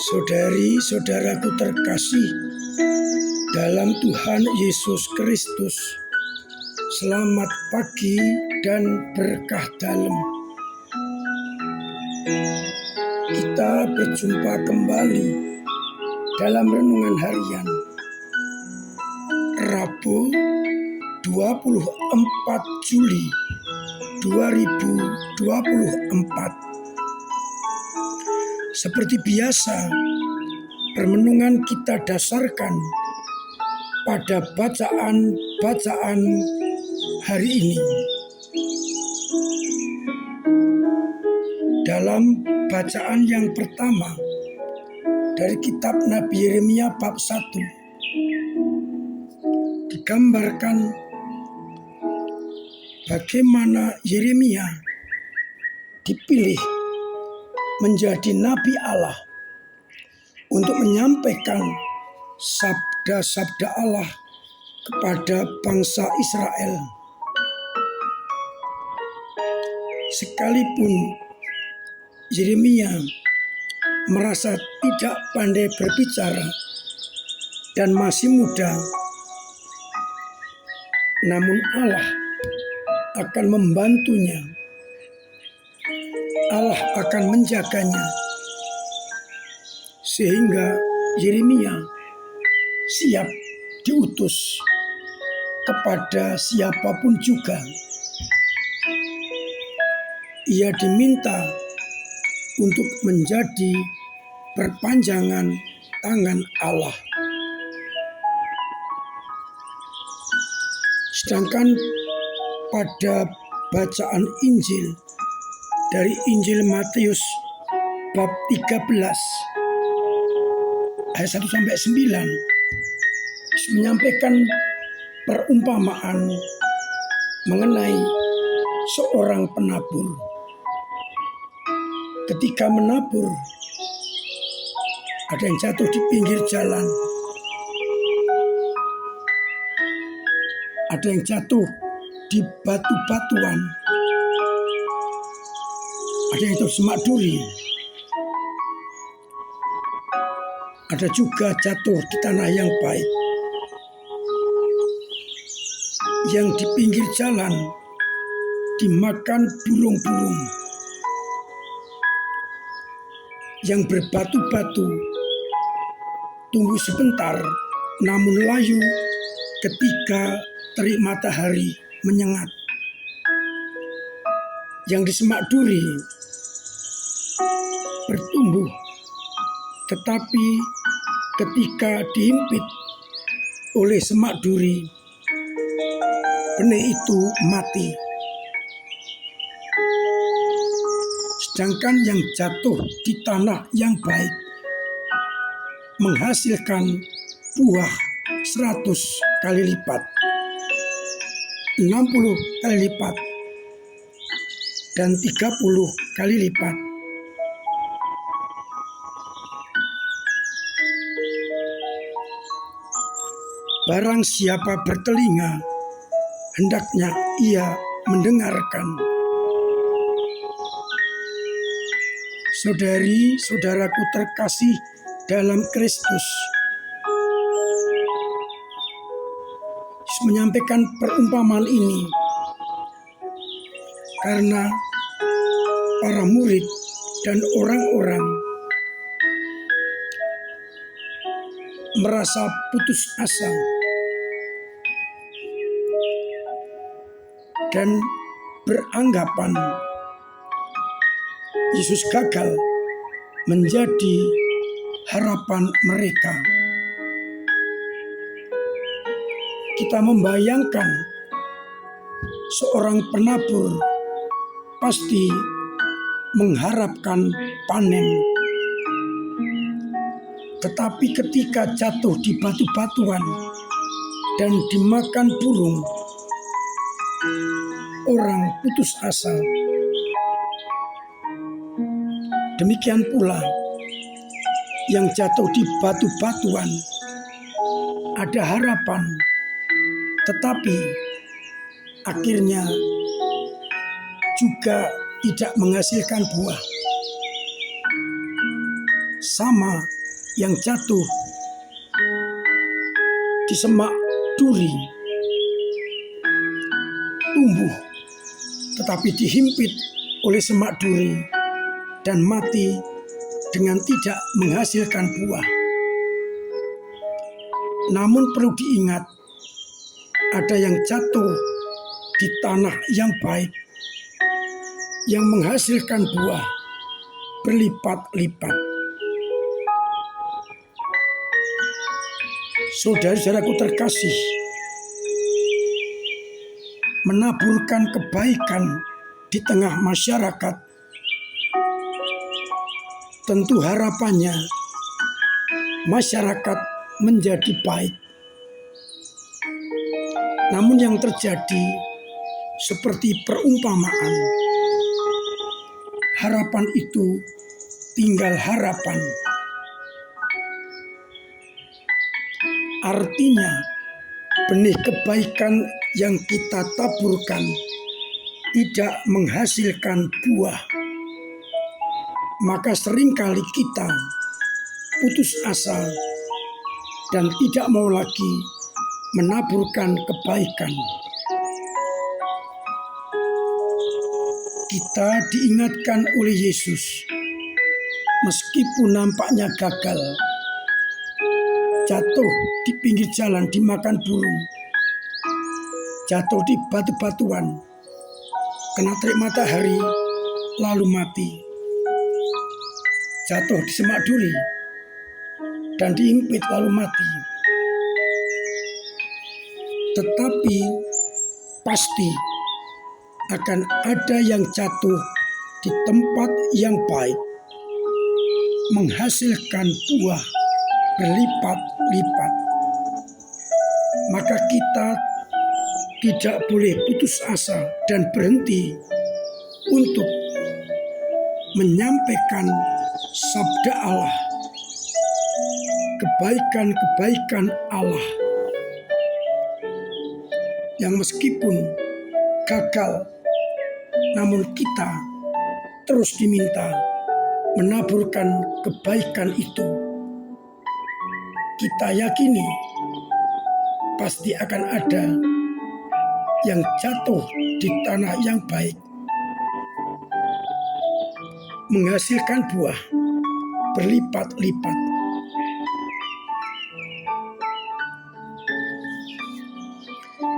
Saudari-saudaraku terkasih dalam Tuhan Yesus Kristus, selamat pagi dan berkah dalam. Kita berjumpa kembali dalam renungan harian Rabu 24 Juli 2024. Seperti biasa, permenungan kita dasarkan pada bacaan hari ini. Dalam bacaan yang pertama dari kitab Nabi Yeremia bab 1, digambarkan bagaimana Yeremia dipilih menjadi Nabi Allah untuk menyampaikan sabda-sabda Allah kepada bangsa Israel. Sekalipun Yeremia merasa tidak pandai berbicara dan masih muda, namun Allah akan membantunya. Allah akan menjaganya sehingga Yeremia siap diutus kepada siapapun juga. Ia diminta untuk menjadi perpanjangan tangan Allah. Sedangkan pada bacaan Injil dari Injil Matius bab 13 ayat 1-9 menyampaikan perumpamaan mengenai seorang penabur. Ketika menabur, ada yang jatuh di pinggir jalan, ada yang jatuh di batu-batuan, ada yang tersemak duri, ada juga jatuh di tanah yang baik. Yang di pinggir jalan dimakan burung-burung. Yang berbatu-batu tumbuh sebentar, namun layu ketika terik matahari menyengat. Yang di semak duri bertumbuh, tetapi ketika dihimpit oleh semak duri, benih itu mati. Sedangkan yang jatuh di tanah yang baik menghasilkan buah 100 kali lipat, 60 kali lipat, dan 30 kali lipat. Barang siapa bertelinga, hendaknya ia mendengarkan. Saudari-saudaraku terkasih dalam Kristus, menyampaikan perumpamaan ini karena para murid dan orang-orang merasa putus asa dan beranggapan Yesus gagal menjadi harapan mereka. Kita membayangkan seorang penabur pasti mengharapkan panen. Tetapi ketika jatuh di batu-batuan dan dimakan burung, orang putus asa. Demikian pula yang jatuh di batu-batuan ada harapan, tetapi akhirnya juga tidak menghasilkan buah. Sama yang jatuh di semak duri tumbuh, tetapi dihimpit oleh semak duri dan mati dengan tidak menghasilkan buah. Namun perlu diingat, ada yang jatuh di tanah yang baik, yang menghasilkan buah berlipat-lipat. Saudara-saudaraku terkasih, menaburkan kebaikan di tengah masyarakat, tentu harapannya masyarakat menjadi baik. Namun yang terjadi seperti perumpamaan, harapan itu tinggal harapan. Artinya, benih kebaikan yang kita taburkan tidak menghasilkan buah. Maka seringkali kita putus asa dan tidak mau lagi menaburkan kebaikan. Kita diingatkan oleh Yesus, meskipun nampaknya gagal, jatuh di pinggir jalan dimakan burung, jatuh di batu-batuan, kena terik matahari lalu mati, jatuh di semak duri dan dihimpit lalu mati. Tetapi pasti akan ada yang jatuh di tempat yang baik, menghasilkan buah berlipat-lipat. Maka kita tidak boleh putus asa dan berhenti untuk menyampaikan sabda Allah, kebaikan-kebaikan Allah, yang meskipun gagal, namun kita terus diminta menaburkan kebaikan itu. Kita yakini pasti akan ada yang jatuh di tanah yang baik, menghasilkan buah berlipat-lipat.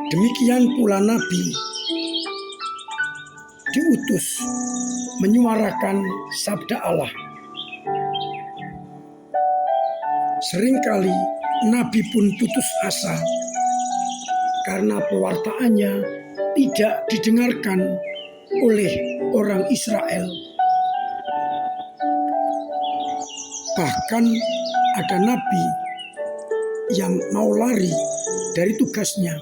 Demikian pula Nabi diutus menyuarakan sabda Allah. Seringkali Nabi pun putus asa karena pewartaannya tidak didengarkan oleh orang Israel. Bahkan ada nabi yang mau lari dari tugasnya,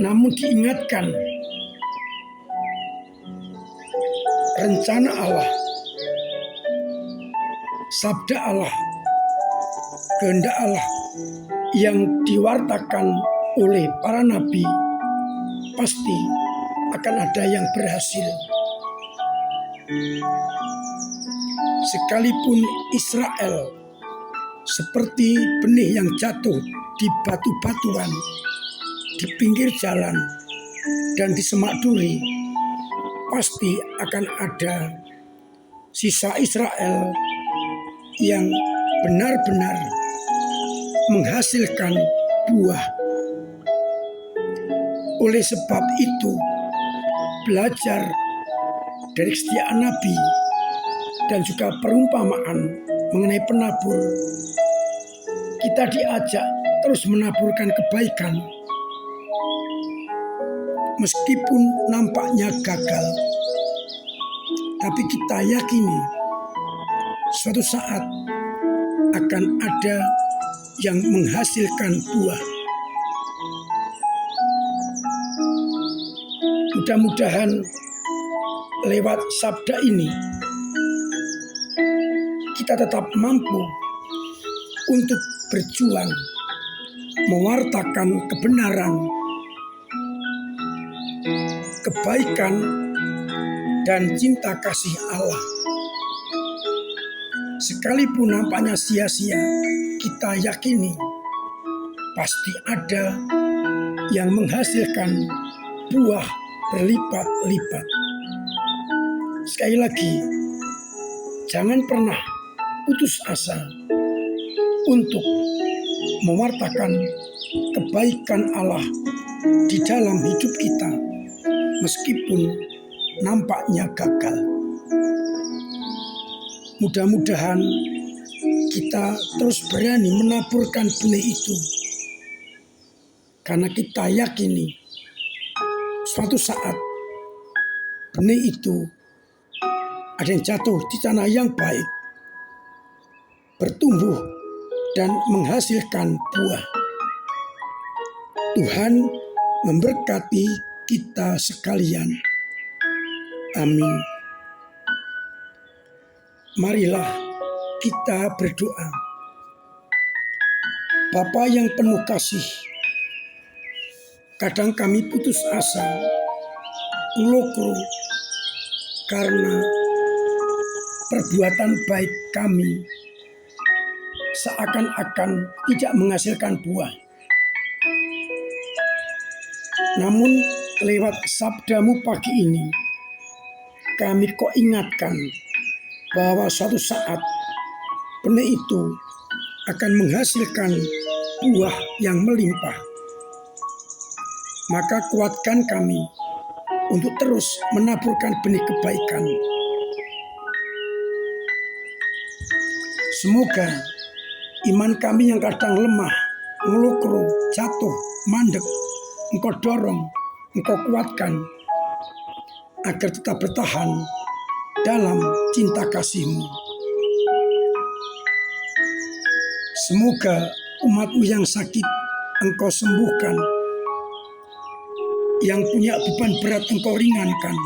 namun diingatkan rencana Allah, sabda Allah, kehendak Allah yang diwartakan oleh para nabi pasti akan ada yang berhasil. Sekalipun Israel seperti benih yang jatuh di batu-batuan, di pinggir jalan, dan di semak duri, pasti akan ada sisa Israel yang benar-benar menghasilkan buah. Oleh sebab itu, belajar dari kesetiaan Nabi dan juga perumpamaan mengenai penabur, kita diajak terus menaburkan kebaikan. Meskipun nampaknya gagal, tapi kita yakini suatu saat akan ada yang menghasilkan buah. Mudah-mudahan lewat sabda ini kita tetap mampu untuk berjuang mewartakan kebenaran, kebaikan, dan cinta kasih Allah. sekalipun nampaknya sia-sia, kita yakini pasti ada yang menghasilkan buah berlipat-lipat. Sekali lagi, jangan pernah putus asa untuk mewartakan kebaikan Allah di dalam hidup kita, meskipun nampaknya gagal. Mudah-mudahan kita terus berani menaburkan benih itu, karena kita yakini suatu saat benih itu ada yang jatuh di tanah yang baik, bertumbuh dan menghasilkan buah. Tuhan memberkati kita sekalian. Amin. Marilah kita berdoa. Bapa yang penuh kasih, kadang kami putus asa, ngelokro, karena perbuatan baik kami seakan-akan tidak menghasilkan buah. Namun lewat sabdamu pagi ini, kami kok ingatkan bahwa suatu saat benih itu akan menghasilkan buah yang melimpah. Maka kuatkan kami untuk terus menaburkan benih kebaikan. Semoga iman kami yang kadang lemah, ngelukru, jatuh, mandek, Engkau dorong, Engkau kuatkan, agar tetap bertahan dalam cinta kasih-Mu. Semoga umat-Mu yang sakit Engkau sembuhkan, yang punya beban berat Engkau ringankan,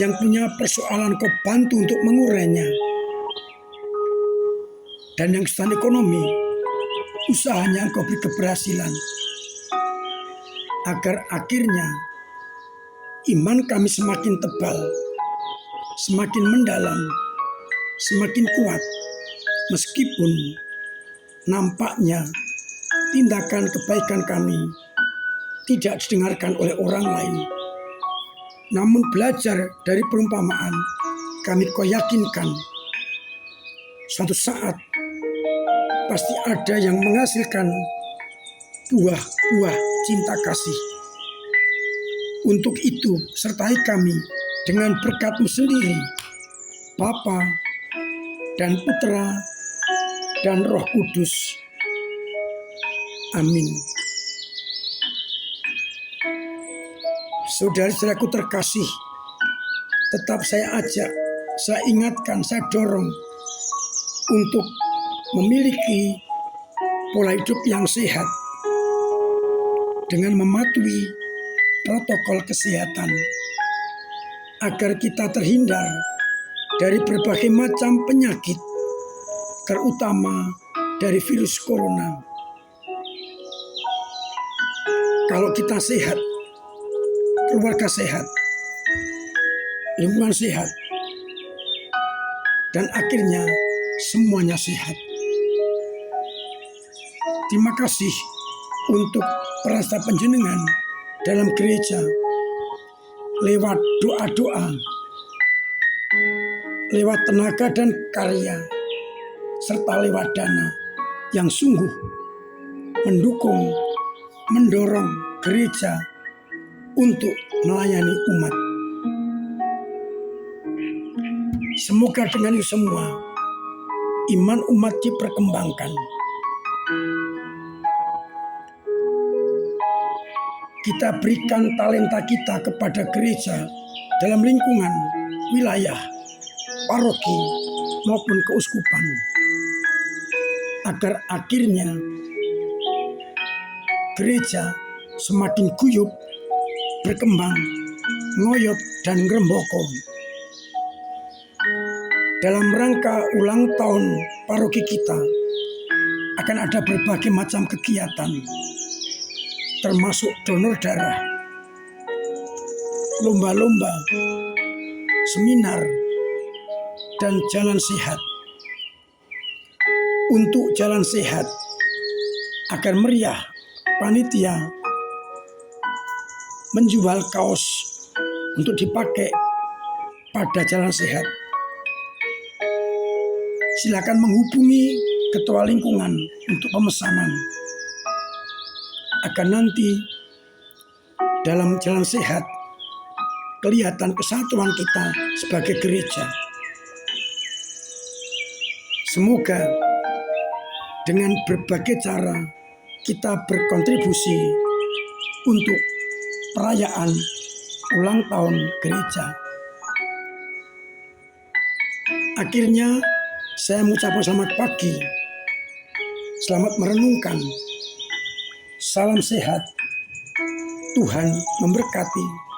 yang punya persoalan Engkau bantu untuk mengurainya, dan yang kesulitan ekonomi, usahanya Engkau beri keberhasilan, agar akhirnya iman kami semakin tebal, semakin mendalam, semakin kuat, meskipun nampaknya tindakan kebaikan kami tidak didengarkan oleh orang lain. Namun belajar dari perumpamaan, kami kau yakinkan suatu saat pasti ada yang menghasilkan buah-buah cinta kasih. Untuk itu sertai kami dengan berkat-Mu sendiri, Bapa dan Putra dan Roh Kudus. Amin. Saudara-saudaraku terkasih, tetap saya ajak, saya ingatkan, saya dorong untuk memiliki pola hidup yang sehat dengan mematuhi protokol kesehatan, agar kita terhindar dari berbagai macam penyakit, terutama dari virus corona. Kalau kita sehat, keluarga sehat, lingkungan sehat, dan akhirnya semuanya sehat. Terima kasih untuk peran panjenengan dalam gereja, lewat doa-doa, lewat tenaga dan karya, serta lewat dana yang sungguh mendukung, mendorong gereja untuk melayani umat. Semoga dengan itu semua iman umat diperkembangkan. Kita berikan talenta kita kepada gereja dalam lingkungan wilayah, paroki maupun keuskupan, agar akhirnya gereja semakin guyup, berkembang, ngoyot dan ngrembaka. Dalam rangka ulang tahun paroki kita akan ada berbagai macam kegiatan, termasuk donor darah, lomba-lomba, seminar, dan jalan sehat. Untuk jalan sehat agar meriah, panitia menjual kaos untuk dipakai pada jalan sehat. Silakan menghubungi ketua lingkungan untuk pemesanan agar nanti dalam jalan sehat kelihatan kesatuan kita sebagai gereja. Semoga dengan berbagai cara kita berkontribusi untuk perayaan ulang tahun gereja. Akhirnya saya mengucapkan selamat pagi, selamat merenungkan, salam sehat, Tuhan memberkati.